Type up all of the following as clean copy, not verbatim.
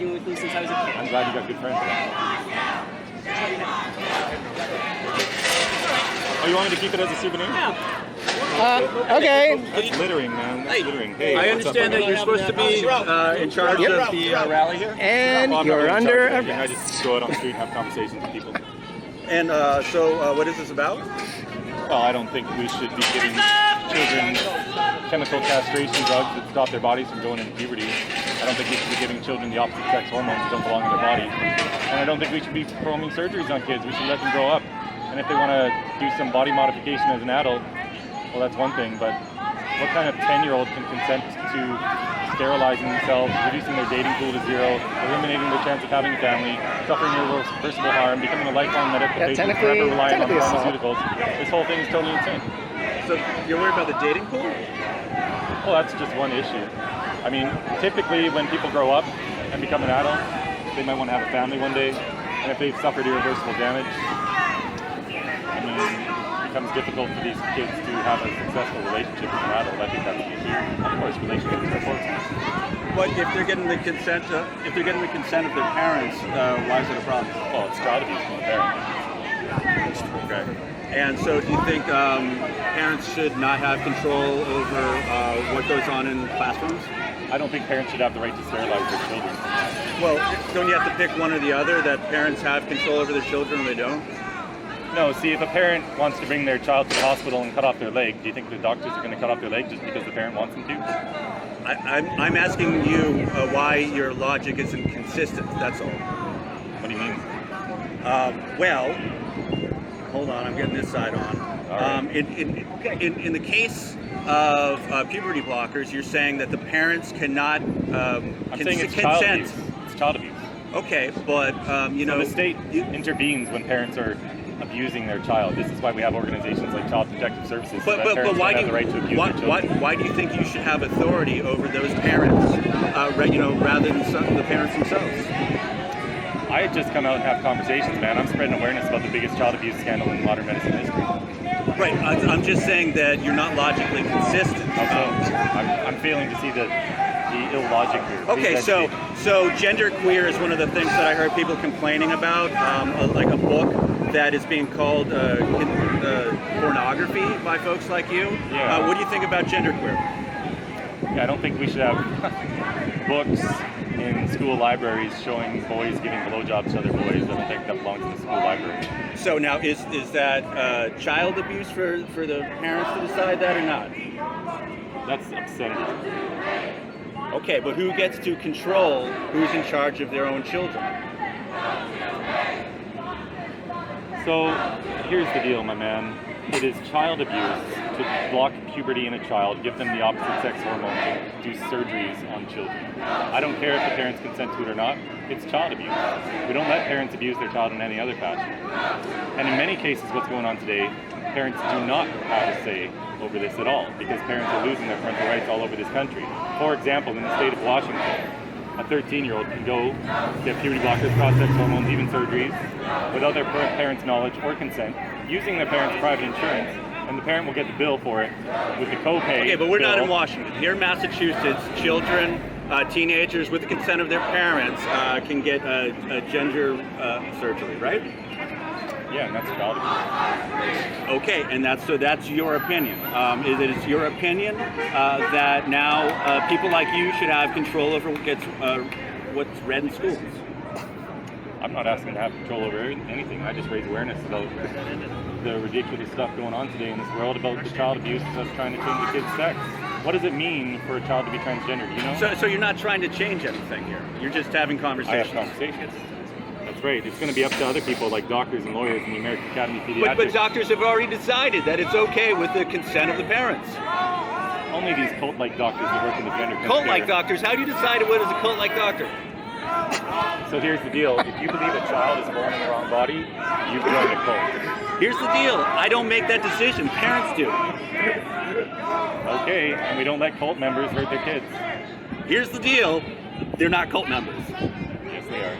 arguing with me since I was a kid. I'm glad you got good friends. Oh, you want me to keep it as a souvenir? Yeah. Okay. That's littering, man. That's littering. Hey, I what's up, understand that buddy? you're supposed to be in charge of the rally here. And Well, I'm not you're really in under charge of anything. I arrest. just go out on the street and have conversations with people. And so what is this about? Well, I don't think we should be giving children chemical castration drugs that stop their bodies from going into puberty. I don't think we should be giving children the opposite sex hormones that don't belong in their body. And I don't think we should be performing surgeries on kids. We should let them grow up. And if they want to do some body modification as an adult, well, that's one thing. But what kind of 10-year-old can consent to sterilizing themselves, reducing their dating pool to zero, eliminating their chance of having a family, suffering irreversible harm, becoming a lifelong medical patient, forever relying on pharmaceuticals? This whole thing is totally insane. So you're worried about the dating pool? Well, that's just one issue. I mean, typically when people grow up and become an adult, they might want to have a family one day, and if they've suffered irreversible damage, I mean, it becomes difficult for these kids to have a successful relationship with an adult. I think that's the key. Of course, relationships are important. But if they're getting the consent, of their parents, why is it a problem? Well, it's child abuse from the parents. Okay. And so, do you think parents should not have control over what goes on in classrooms? I don't think parents should have the right to sterilize their children. Well, don't you have to pick one or the other? That parents have control over their children, or they don't? No, see, if a parent wants to bring their child to the hospital and cut off their leg, do you think the doctors are going to cut off their leg just because the parent wants them to? I'm asking you why your logic isn't consistent. That's all. What do you mean? Well, hold on. I'm getting this side on. Right. In the case of puberty blockers, you're saying that the parents cannot I'm saying it's child abuse. It's child abuse. Okay, but you know, so the state intervenes when parents are abusing their child. This is why we have organizations like Child Protective Services. So that parents why don't do have the right to abuse their children. why do you think you should have authority over those parents, rather than the parents themselves? I just come out and have conversations, man. I'm spreading awareness about the biggest child abuse scandal in modern medicine history. Right. I'm just saying that you're not logically consistent. I'm failing to see the illogic here. Okay, so genderqueer is one of the things that I heard people complaining about, like a book that is being called pornography by folks like you. Yeah. What do you think about genderqueer? Yeah, I don't think we should have books in school libraries showing boys giving blowjobs to other boys. I don't think that belongs in the school library. So now, is that child abuse for the parents to decide that or not? That's obscenity. Okay, but who gets to control who's in charge of their own children? So here's the deal, my man. It is child abuse to block puberty in a child, give them the opposite sex hormone, do surgeries on children. I don't care if the parents consent to it or not. It's child abuse. We don't let parents abuse their child in any other fashion. And in many cases, what's going on today, parents do not have a say over this at all, because parents are losing their parental rights all over this country. For example, in the state of Washington, a 13-year-old can go get puberty blockers, cross-sex hormones, even surgeries, without their parents' knowledge or consent, using their parents' private insurance, and the parent will get the bill for it with the copay. Okay, but we're not in Washington. Here in Massachusetts, children, teenagers, with the consent of their parents, can get a gender surgery, right? Yeah, and that's child abuse. Okay, and that's your opinion. Is it your opinion that now people like you should have control over what's read in schools? I'm not asking to have control over anything. I just raise awareness about the ridiculous stuff going on today in this world about the child abuse and us trying to change a kid's sex. What does it mean for a child to be transgender? Do you know? So you're not trying to change anything here. You're just having conversations. I have conversations. That's right. It's going to be up to other people like doctors and lawyers and the American Academy of Pediatrics. But doctors have already decided that it's okay with the consent of the parents. Only these cult-like doctors that work in the gender clinic. Cult-like doctors? How do you decide what is a cult-like doctor? So here's the deal. If you believe a child is born in the wrong body, you join a cult. Here's the deal. I don't make that decision. Parents do. Okay, and we don't let cult members hurt their kids. Here's the deal. They're not cult members. Yes, they are.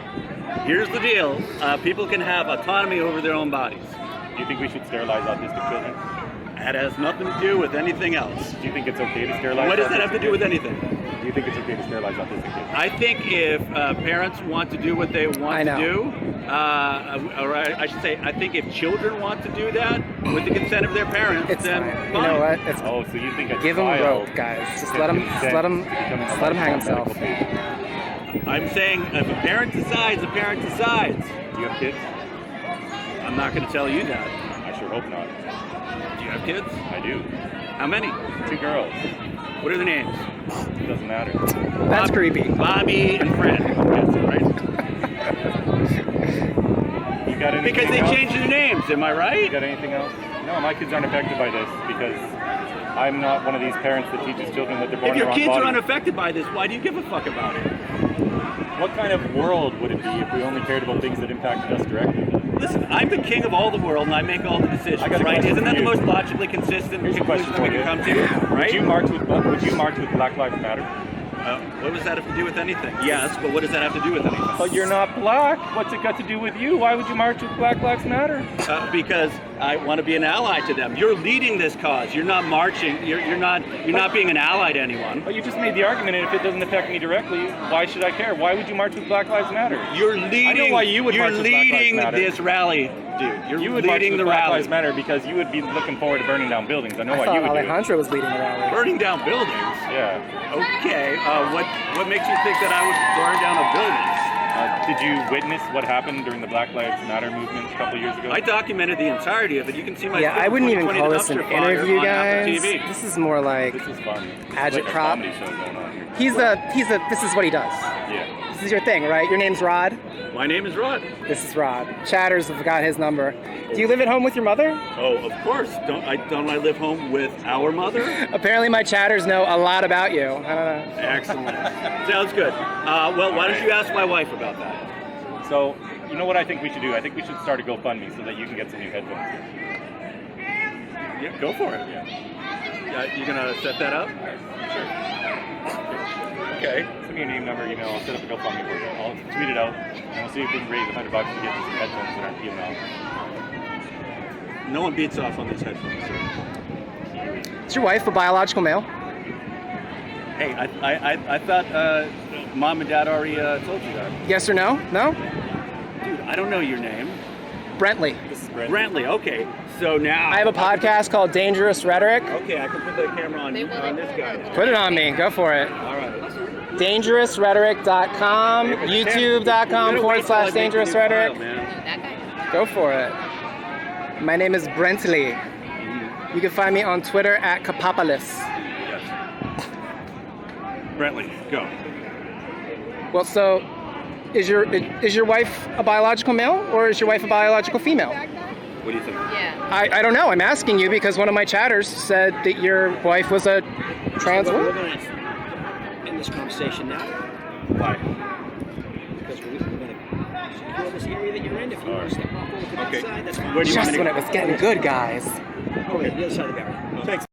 Here's the deal. People can have autonomy over their own bodies. Do you think we should sterilize autistic children? That has nothing to do with anything else. Do you think it's okay to sterilize? What does that have to autistic do with kids? anything? Do you think it's okay to sterilize autistic kids? I think if parents want to do what they want to do, or I should say, I think if children want to do that with the consent of their parents, It's then fine. fine. You know what? It's Oh, so you think a give him child rope, guys. Just can let him. consent Just let him. to becoming Just let him hang medical himself. patient? I'm saying if a parent decides, a parent decides. Do you have kids? I'm not going to tell you that. I sure hope not. Do you have kids? I do. How many? 2 girls. What are the names? It doesn't matter. That's creepy. Bobby and Fred. Yes, right? You got anything Because they else? changed their names. Am I You right? got anything else? No, my kids aren't affected by this because I'm not one of these parents that teaches children that they're born If in the your wrong kids body. are unaffected by this, why do you give a fuck about it? What kind of world would it be if we only cared about things that impacted us directly? Listen, I'm the king of all the world and I make all the decisions, I got a right? question Isn't that for the you. most logically consistent Here's a conclusion question we for can you. come to, right? Would you march with Black Lives Matter? What does that have to do with anything? Yes, but what does that have to do with anything? But you're not black. What's it got to do with you? Why would you march with Black Lives Matter? Because I want to be an ally to them. You're leading this cause. You're not marching. You're not being an ally to anyone. But you just made the argument, and if it doesn't affect me directly, why should I care? Why would you march with Black Lives Matter? You're leading. I know why you would You're march with Black Lives leading Matter. this rally, dude. You're You would march leading with the Black rally. Lives Matter because you would be looking forward to burning down buildings. I know I why thought you would do it. Alejandro was leading the rally. Burning down buildings. Yeah. Okay. What makes you think that I would burn down a building? Did you witness what happened during the Black Lives Matter movement a couple years ago? I documented the entirety of it. You can see my. Yeah, I wouldn't even 2020 call this an dumpster fire interview, on Apple guys. TV. This is more like This is fun. Agitprop. It's like a comedy show going on here. this is what he does. Yeah. This is your thing, right? Your name's Rod. My name is Rod. This is Rod. Chatters have got his number. Do you live at home with your mother? Oh, of course. Don't I live home with our mother? Apparently my chatters know a lot about you. I don't know. Excellent. Sounds good. Well, why don't you ask my wife about that? So, you know what I think we should do? I think we should start a GoFundMe so that you can get some new headphones. Yeah, go for it. Yeah. You're gonna set that up? Okay. Send me your name, number, email. I'll set up a GoFundMe for you. I'll tweet it out, and we'll see if we can raise $100 to get you some headphones that aren't peeling off. No one beats off on these headphones, sir. Is your wife a biological male? Hey, I thought mom and dad already told you that. Yes or no? No? Dude, I don't know your name. Brentley. This is Brent. Brantley. Okay. So now I have a podcast called Dangerous Rhetoric. Okay, I can put the camera on this guy. Put it on me. Go for it. All right. DangerousRhetoric.com, You YouTube.com gotta wait till I make the new /Dangerous file, Rhetoric. man. Go for it. My name is Brentley. You can find me on Twitter at Kapopolis. Yes. Brantley, go. Well, so is your wife a biological male or is your wife a biological female? What do you think? I don't know. I'm asking you because one of my chatters said that your wife was a trans We're woman. going to end this conversation now Why? because we're going to secure this area that you're in. If you want to step off over to the Okay. side, that's fine. Where do you want Just me to when go? it was getting good, guys. Oh, yeah, the other side of the barrier. Thanks.